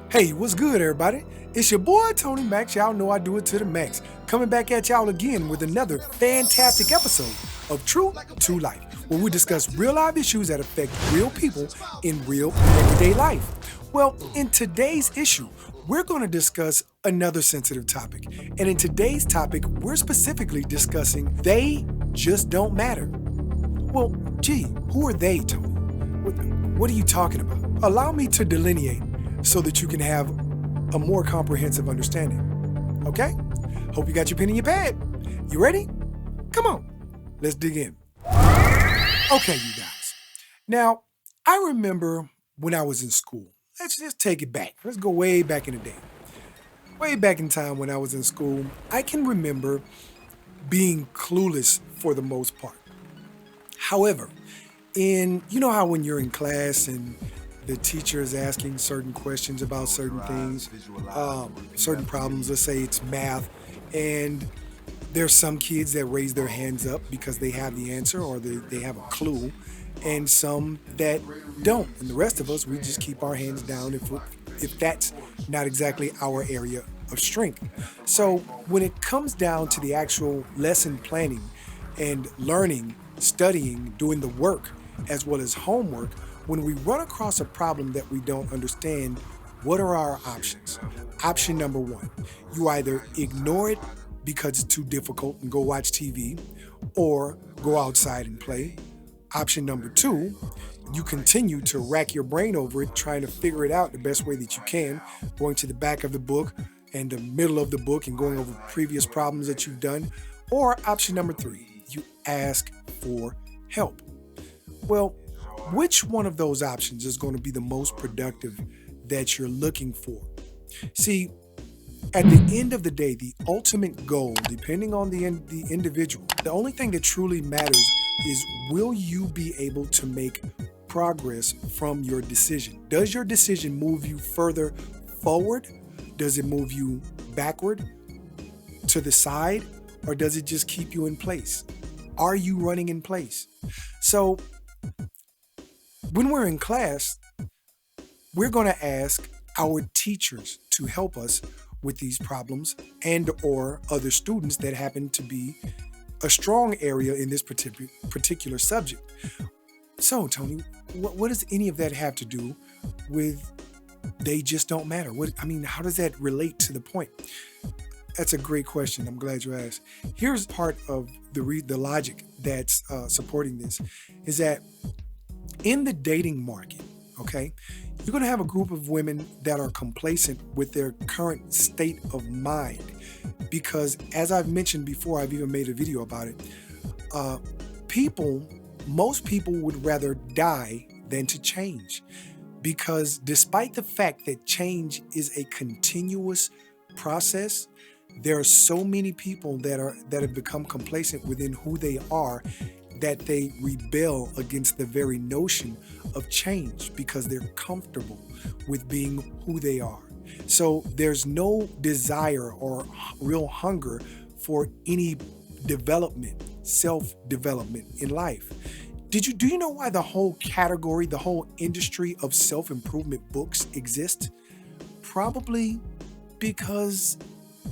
Hey, what's good, everybody? It's your boy Tony Max. Y'all know I do it to the max. Coming back at y'all again with another fantastic episode of True to Life, where we discuss real life issues that affect real people in real everyday life. Well, in today's issue, we're going to discuss another sensitive topic. And in today's topic, we're specifically discussing they just don't matter. Well, gee, who are they, Tony? What are you talking about? Allow me to delineate so that you can have a more comprehensive understanding. Okay? Hope you got your pen and your pad. You ready? Come on, let's dig in. Okay, you guys. Now, I remember when I was in school. Let's just take it back. Let's go way back in the day. Way back in time when I was in school, I can remember being clueless for the most part. However, you know how when you're in class and the teacher is asking certain questions about certain things, certain problems, let's say it's math, and there's some kids that raise their hands up because they have the answer or they have a clue, and some that don't. And the rest of us, we just keep our hands down if that's not exactly our area of strength. So when it comes down to the actual lesson planning and learning, studying, doing the work, as well as homework, when we run across a problem that we don't understand, what are our options? Option number one, you either ignore it because it's too difficult and go watch TV, or go outside and play. Option number two, you continue to rack your brain over it, trying to figure it out the best way that you can, going to the back of the book and the middle of the book and going over previous problems that you've done. Or option number three, you ask for help. Well, which one of those options is going to be the most productive that you're looking for? See, at the end of the day, the ultimate goal, depending on the individual, the only thing that truly matters is will you be able to make progress from your decision? Does your decision move you further forward? Does it move you backward, to the side, or does it just keep you in place? Are you running in place? So when we're in class, we're going to ask our teachers to help us with these problems and or other students that happen to be a strong area in this particular subject. So, Tony, what does any of that have to do with they just don't matter? How does that relate to the point? That's a great question. I'm glad you asked. Here's part of the logic that's supporting this is that in the dating market, okay, you're going to have a group of women that are complacent with their current state of mind. Because, as I've mentioned before, I've even made a video about it. Uh, people, most people would rather die than to change. Because, despite the fact that change is a continuous process, there are so many people that have become complacent within who they are that they rebel against the very notion of change because they're comfortable with being who they are. So there's no desire or real hunger for any development, self-development in life. Do you know why the whole category, the whole industry of self-improvement books exist? Probably because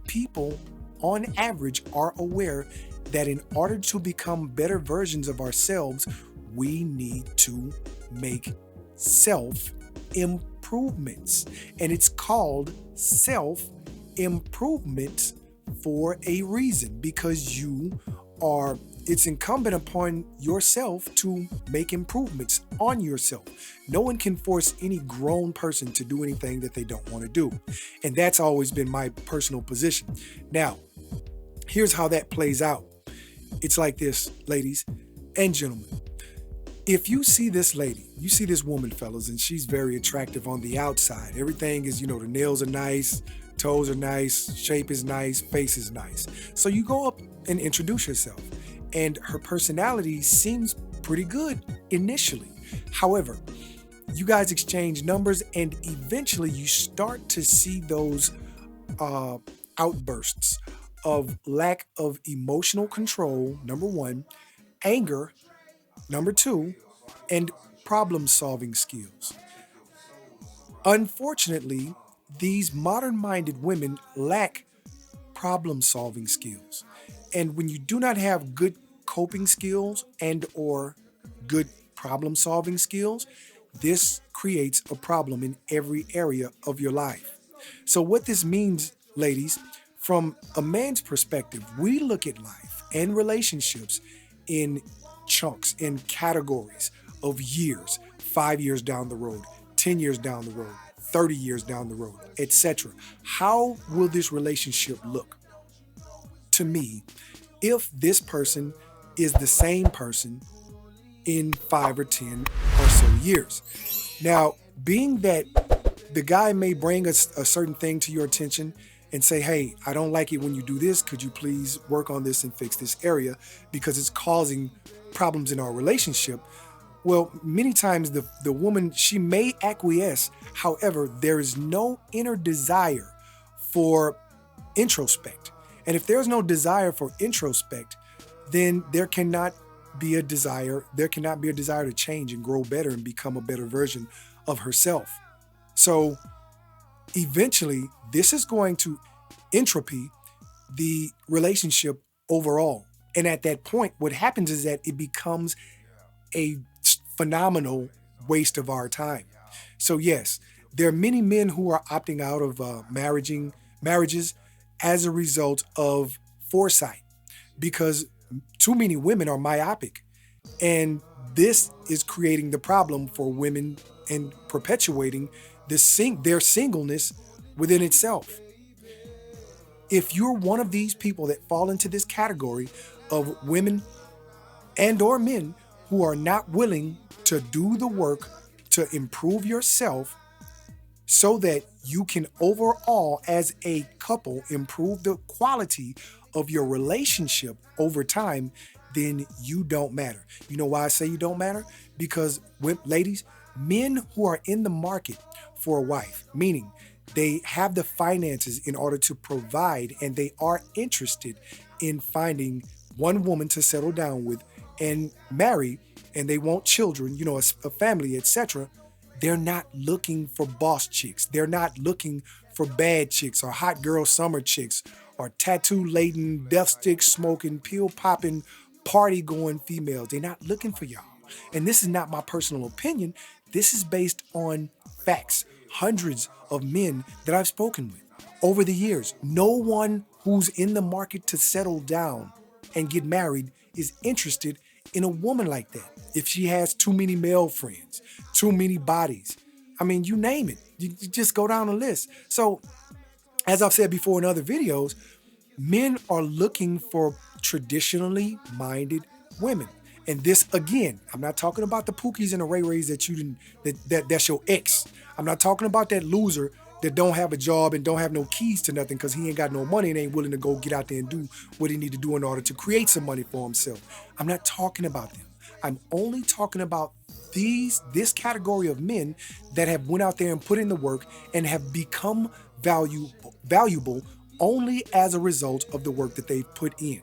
people on average are aware that in order to become better versions of ourselves, we need to make self improvements. And it's called self improvement for a reason because it's incumbent upon yourself to make improvements on yourself. No one can force any grown person to do anything that they don't want to do. And that's always been my personal position. Now, here's how that plays out. It's like this, ladies and gentlemen. If you see this lady, you see this woman, fellas, and she's very attractive on the outside. Everything is, the nails are nice, toes are nice, shape is nice, face is nice. So you go up and introduce yourself. And her personality seems pretty good initially. However, you guys exchange numbers and eventually you start to see those outbursts of lack of emotional control, number one, anger, number two, and problem solving skills. Unfortunately, these modern-minded women lack problem-solving skills. And when you do not have good coping skills and or good problem-solving skills, this creates a problem in every area of your life. So what this means, ladies, from a man's perspective, we look at life and relationships in chunks, in categories of years, 5 years down the road, 10 years down the road, 30 years down the road, etc. How will this relationship look to me if this person is the same person in 5 or 10 or so years? Now, being that the guy may bring a certain thing to your attention and say, hey, I don't like it when you do this. Could you please work on this and fix this area because it's causing problems in our relationship? Well, many times the woman, she may acquiesce. However, there is no inner desire for introspect. And if there's no desire for introspect, then there cannot be a desire to change and grow better and become a better version of herself. So eventually, this is going to entropy the relationship overall. And at that point, what happens is that it becomes a phenomenal waste of our time. So yes, there are many men who are opting out of marriages as a result of foresight, because too many women are myopic. And this is creating the problem for women and perpetuating their singleness within itself. If you're one of these people that fall into this category of women and or men who are not willing to do the work to improve yourself so that you can overall as a couple improve the quality of your relationship over time, then you don't matter. You know why I say you don't matter? Because ladies, men who are in the market for a wife, meaning they have the finances in order to provide and they are interested in finding one woman to settle down with and marry, and they want children, a family, etc. They're not looking for boss chicks. They're not looking for bad chicks or hot girl summer chicks or tattoo-laden, death stick smoking, pill popping, party going females. They're not looking for y'all. And this is not my personal opinion. This is based on facts. Hundreds of men that I've spoken with over the years. No one who's in the market to settle down and get married is interested in a woman like that. If she has too many male friends, too many bodies, I mean, you name it. You just go down the list. So, as I've said before in other videos, men are looking for traditionally minded women. And this, again, I'm not talking about the Pookies and the Ray Rays that you didn't, that's your ex. I'm not talking about that loser that don't have a job and don't have no keys to nothing because he ain't got no money and ain't willing to go get out there and do what he need to do in order to create some money for himself. I'm not talking about them. I'm only talking about this category of men that have went out there and put in the work and have become valuable only as a result of the work that they've put in.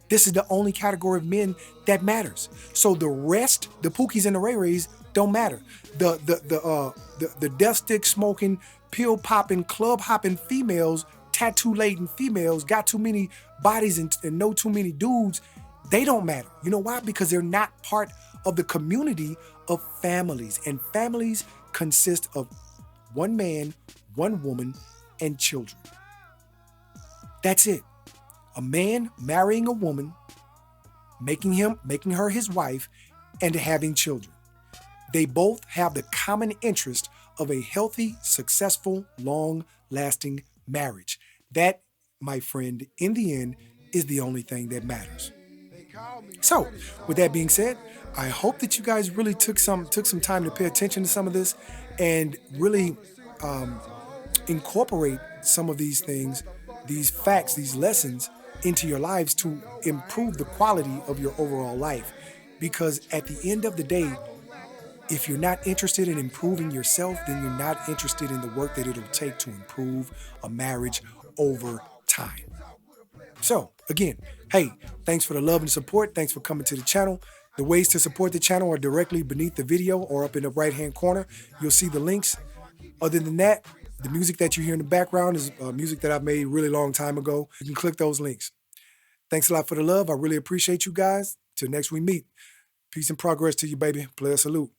This is the only category of men that matters. So the rest, the Pookies and the Ray Rays, don't matter. The death stick smoking, pill popping, club hopping females, tattoo laden females, got too many bodies and know too many dudes, they don't matter. You know why? Because they're not part of the community of families. And families consist of one man, one woman, and children. That's it. A man marrying a woman, making her his wife, and having children. They both have the common interest of a healthy, successful, long-lasting marriage. That, my friend, in the end, is the only thing that matters. So, with that being said, I hope that you guys really took some time to pay attention to some of this and really incorporate some of these things, these facts, these lessons into your lives to improve the quality of your overall life. Because at the end of the day, if you're not interested in improving yourself, then you're not interested in the work that it'll take to improve a marriage over time. So, again, hey, thanks for the love and support. Thanks for coming to the channel. The ways to support the channel are directly beneath the video or up in the right-hand corner. You'll see the links. Other than that, The music that you hear in the background is music that I've made a really long time ago. You can click those links. Thanks a lot for the love. I really appreciate you guys. Till next we meet. Peace and progress to you, baby. Player salute.